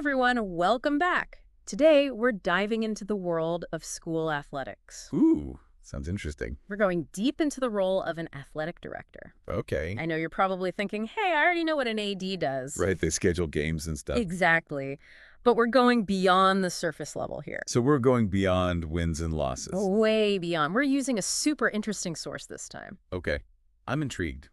everyone, welcome back. Today, we're diving into the world of school athletics. Ooh, sounds interesting. We're going deep into the role of an athletic director. Okay. I know you're probably thinking, hey, I already know what an AD does. Right, they schedule games and stuff. Exactly. But we're going beyond the surface level here. So we're going beyond wins and losses. Way beyond. We're using a super interesting source this time. Okay, I'm intrigued.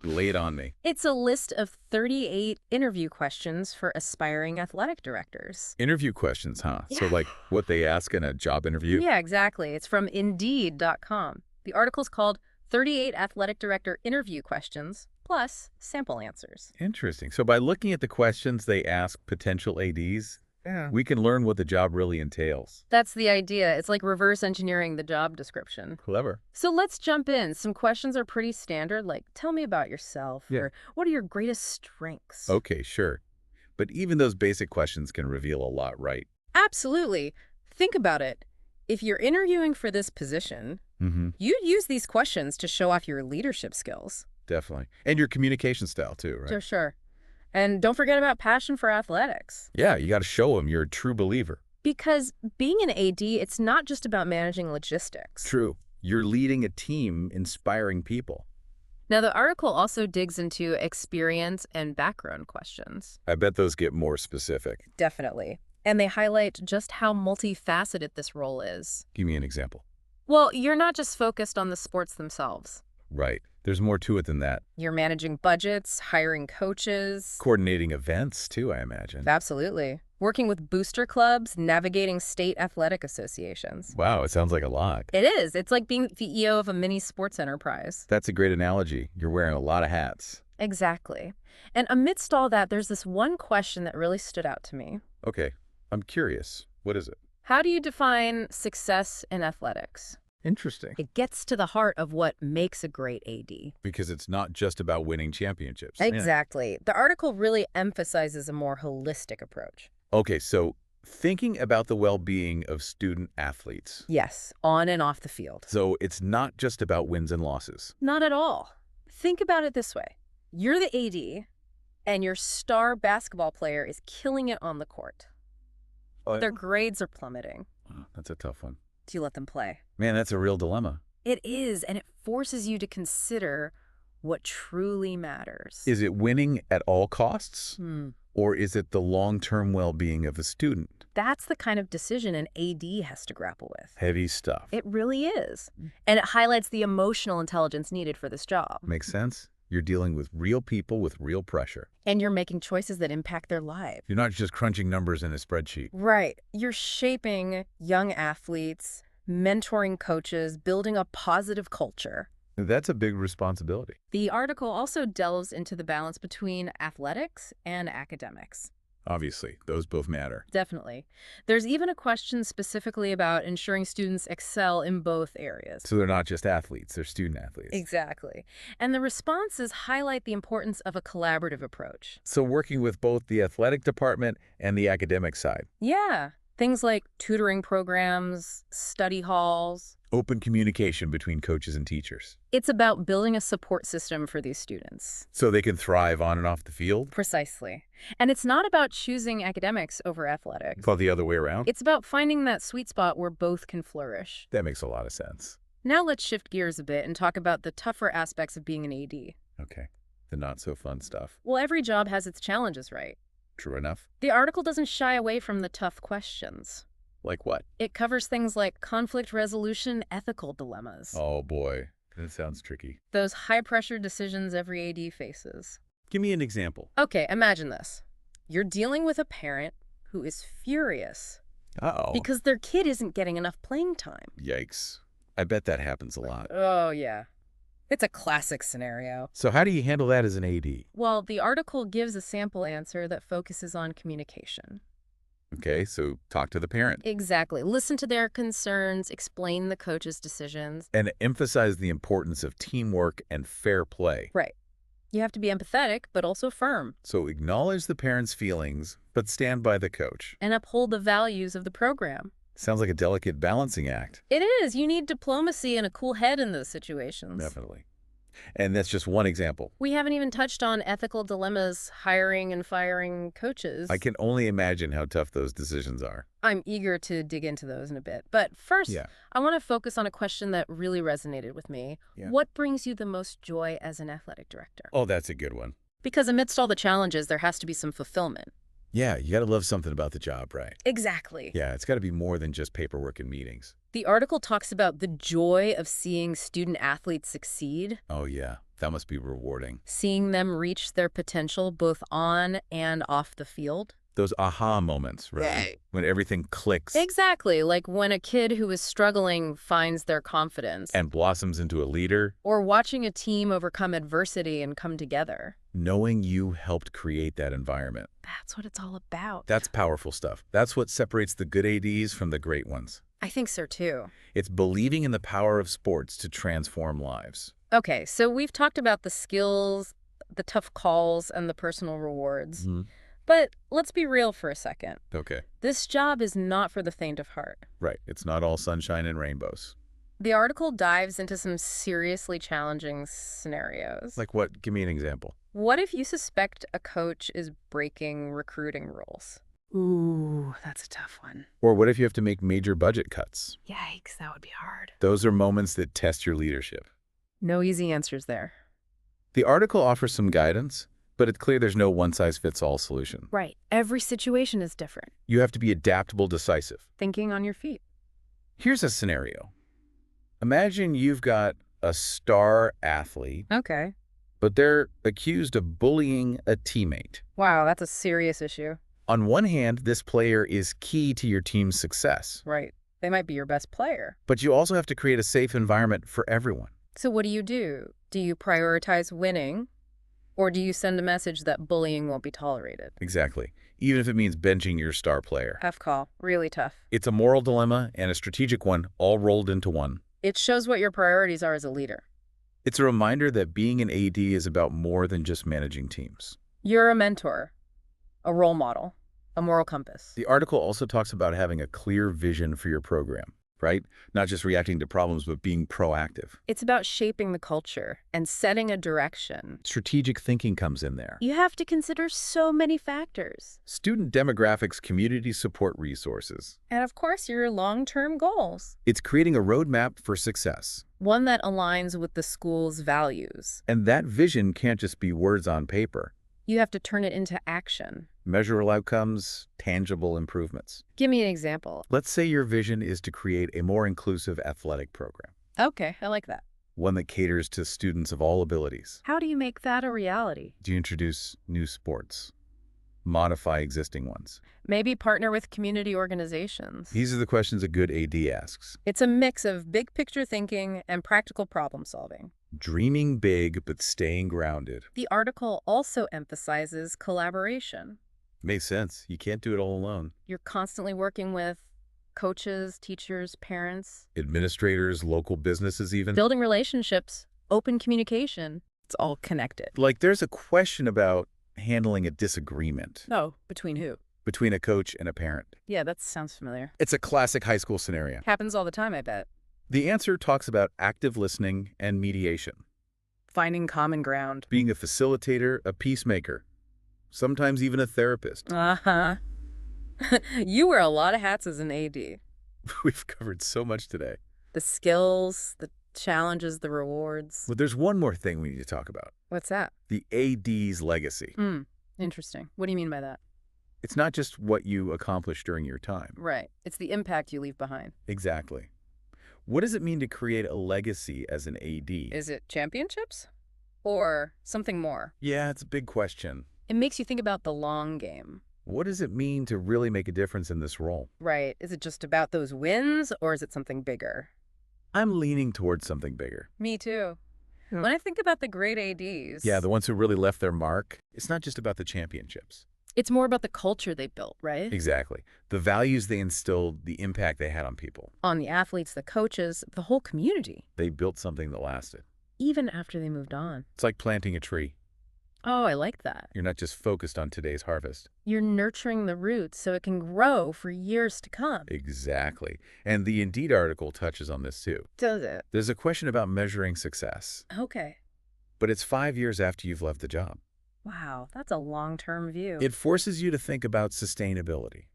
Lay it on me. It's a list of 38 interview questions for aspiring athletic directors. Interview questions, huh? Yeah. So like what they ask in a job interview? Yeah, exactly. It's from Indeed.com. The article's called 38 Athletic Director Interview Questions, plus sample answers. Interesting. So by looking at the questions they ask potential ADs, we can learn what the job really entails. That's the idea. It's like reverse engineering the job description. Clever. So let's jump in. Some questions are pretty standard, like, tell me about yourself, Yeah. or what are your greatest strengths? Okay, sure. But even those basic questions can reveal a lot, right? Absolutely. Think about it. If you're interviewing for this position, Mm-hmm. you'd use these questions to show off your leadership skills. Definitely. And your communication style too, right? Sure. And don't forget about passion for athletics. Yeah, you got to show them you're a true believer. Because being an AD, it's not just about managing logistics. True. You're leading a team, inspiring people. Now, the article also digs into experience and background questions. I bet those get more specific. Definitely. And they highlight just how multifaceted this role is. Give me an example. Well, you're not just focused on the sports themselves. Right. There's more to it than that. You're managing budgets, hiring coaches. Coordinating events, too, I imagine. Absolutely. Working with booster clubs, navigating state athletic associations. Wow, it sounds like a lot. It is. It's like being CEO of a mini sports enterprise. That's a great analogy. You're wearing a lot of hats. Exactly. And amidst all that, there's this one question that really stood out to me. Okay, I'm curious. What is it? How do you define success in athletics? Interesting. It gets to the heart of what makes a great AD. Because it's not just about winning championships. Exactly. The article really emphasizes a more holistic approach. Okay, so thinking about the well-being of student athletes. Yes, on and off the field. So it's not just about wins and losses. Not at all. Think about it this way. You're the AD, and your star basketball player is killing it on the court. Their grades are plummeting. Oh, that's a tough one. Do you let them play? Man, that's a real dilemma. It is, and it forces you to consider what truly matters. Is it winning at all costs? Hmm. Or is it the long-term well-being of the student? That's the kind of decision an AD has to grapple with. Heavy stuff. It really is. And it highlights the emotional intelligence needed for this job. Makes sense? You're dealing with real people with real pressure. And you're making choices that impact their lives. You're not just crunching numbers in a spreadsheet. Right. You're shaping young athletes, mentoring coaches, building a positive culture. That's a big responsibility. The article also delves into the balance between athletics and academics. Obviously, those both matter. Definitely. There's even a question specifically about ensuring students excel in both areas. So they're not just athletes, they're student athletes. Exactly. And the responses highlight the importance of a collaborative approach. So working with both the athletic department and the academic side. Yeah. Things like tutoring programs, study halls. Open communication between coaches and teachers. It's about building a support system for these students. So they can thrive on and off the field? Precisely. And it's not about choosing academics over athletics. Well, the other way around? It's about finding that sweet spot where both can flourish. That makes a lot of sense. Now let's shift gears a bit and talk about the tougher aspects of being an AD. Okay. The not-so-fun stuff. Well, every job has its challenges, right? True enough. The article doesn't shy away from the tough questions. Like what? It covers things like conflict resolution, ethical dilemmas. Oh, boy. That sounds tricky. Those high-pressure decisions every AD faces. Give me an example. Okay, imagine this. You're dealing with a parent who is furious Uh-oh. because their kid isn't getting enough playing time. Yikes. I bet that happens a lot. Oh, yeah. It's a classic scenario. So how do you handle that as an AD? Well, the article gives a sample answer that focuses on communication. Okay, so talk to the parent. Exactly. Listen to their concerns, explain the coach's decisions. And emphasize the importance of teamwork and fair play. Right. You have to be empathetic, but also firm. So acknowledge the parent's feelings, but stand by the coach. And uphold the values of the program. Sounds like a delicate balancing act. It is. You need diplomacy and a cool head in those situations. Definitely. And that's just one example. We haven't even touched on ethical dilemmas hiring and firing coaches. I can only imagine how tough those decisions are. I'm eager to dig into those in a bit. But first, I want to focus on a question that really resonated with me. What brings you the most joy as an athletic director? Oh, that's a good one. Because amidst all the challenges, there has to be some fulfillment. Yeah, you got to love something about the job, right? Exactly. Yeah, it's got to be more than just paperwork and meetings. The article talks about the joy of seeing student athletes succeed. Oh, yeah. That must be rewarding. Seeing them reach their potential both on and off the field. Those aha moments, right? When everything clicks. Exactly. Like when a kid who is struggling finds their confidence. And blossoms into a leader. Or watching a team overcome adversity and come together. Knowing you helped create that environment. That's what it's all about. That's powerful stuff. That's what separates the good ADs from the great ones. I think so, too. It's believing in the power of sports to transform lives. Okay, so we've talked about the skills, the tough calls, and the personal rewards. But let's be real for a second. Okay. This job is not for the faint of heart. Right. It's not all sunshine and rainbows. The article dives into some seriously challenging scenarios. Like what? Give me an example. What if you suspect a coach is breaking recruiting rules? Ooh, that's a tough one. Or what if you have to make major budget cuts? Yikes, that would be hard. Those are moments that test your leadership. No easy answers there. The article offers some guidance, but it's clear there's no one-size-fits-all solution. Right. Every situation is different. You have to be adaptable, decisive. Thinking on your feet. Here's a scenario. Imagine you've got a star athlete. Okay. But they're accused of bullying a teammate. Wow, that's a serious issue. On one hand, this player is key to your team's success. Right. They might be your best player. But you also have to create a safe environment for everyone. So what do? Do you prioritize winning? Or do you send a message that bullying won't be tolerated? Exactly. Even if it means benching your star player. Tough call. Really tough. It's a moral dilemma and a strategic one all rolled into one. It shows what your priorities are as a leader. It's a reminder that being an AD is about more than just managing teams. You're a mentor, a role model, a moral compass. The article also talks about having a clear vision for your program, right? Not just reacting to problems, but being proactive. It's about shaping the culture and setting a direction. Strategic thinking comes in there. You have to consider so many factors. Student demographics, community support resources. And of course, your long-term goals. It's creating a roadmap for success. One that aligns with the school's values. And that vision can't just be words on paper. You have to turn it into action. Measurable outcomes, tangible improvements. Give me an example. Let's say your vision is to create a more inclusive athletic program. Okay, I like that. One that caters to students of all abilities. How do you make that a reality? Do you introduce new sports? Modify existing ones? Maybe partner with community organizations. These are the questions a good AD asks. It's a mix of big picture thinking and practical problem solving. Dreaming big, but staying grounded. The article also emphasizes collaboration. Makes sense. You can't do it all alone. You're constantly working with coaches, teachers, parents. Administrators, local businesses even. Building relationships, open communication. It's all connected. Like there's a question about handling a disagreement. Oh, between who? Between a coach and a parent. Yeah, that sounds familiar. It's a classic high school scenario. Happens all the time, I bet. The answer talks about active listening and mediation. Finding common ground. Being a facilitator, a peacemaker. Sometimes even a therapist. Uh-huh. You wear a lot of hats as an AD. We've covered so much today. The skills, the challenges, the rewards. But there's one more thing we need to talk about. What's that? The AD's legacy. Interesting. What do you mean by that? It's not just what you accomplish during your time. Right. It's the impact you leave behind. Exactly. What does it mean to create a legacy as an AD? Is it championships? Or something more? Yeah, it's a big question. It makes you think about the long game. What does it mean to really make a difference in this role? Right. Is it just about those wins, or is it something bigger? I'm leaning towards something bigger. Me too. When I think about the great ADs... Yeah, the ones who really left their mark, it's not just about the championships. It's more about the culture they built, right? Exactly. The values they instilled, the impact they had on people. On the athletes, the coaches, the whole community. They built something that lasted. Even after they moved on. It's like planting a tree. Oh, I like that. You're not just focused on today's harvest. You're nurturing the roots so it can grow for years to come. Exactly. And the Indeed article touches on this too. Does it? There's a question about measuring success. Okay. but it's 5 years after you've left the job. Wow, that's a long-term view. It forces you to think about sustainability,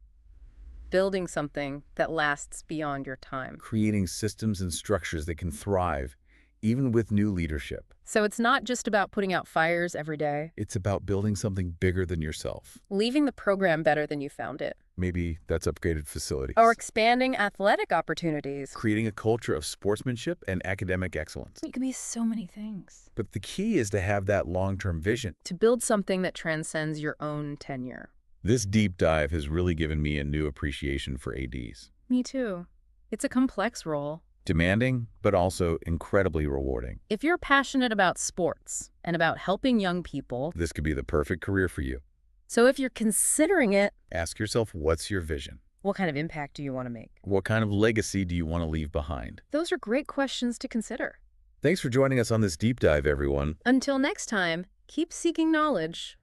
Building something that lasts beyond your time. creating systems and structures that can thrive, even with new leadership. So it's not just about putting out fires every day. It's about building something bigger than yourself. Leaving the program better than you found it. Maybe that's upgraded facilities. Or expanding athletic opportunities. Creating a culture of sportsmanship and academic excellence. It could be so many things. But the key is to have that long-term vision. To build something that transcends your own tenure. This deep dive has really given me a new appreciation for ADs. Me too. It's a complex role. Demanding, but also incredibly rewarding. If you're passionate about sports and about helping young people, This could be the perfect career for you. so if you're considering it, Ask yourself, what's your vision? what kind of impact do you want to make? What kind of legacy do you want to leave behind? Those are great questions to consider. Thanks for joining us on this deep dive, everyone. Until next time, keep seeking knowledge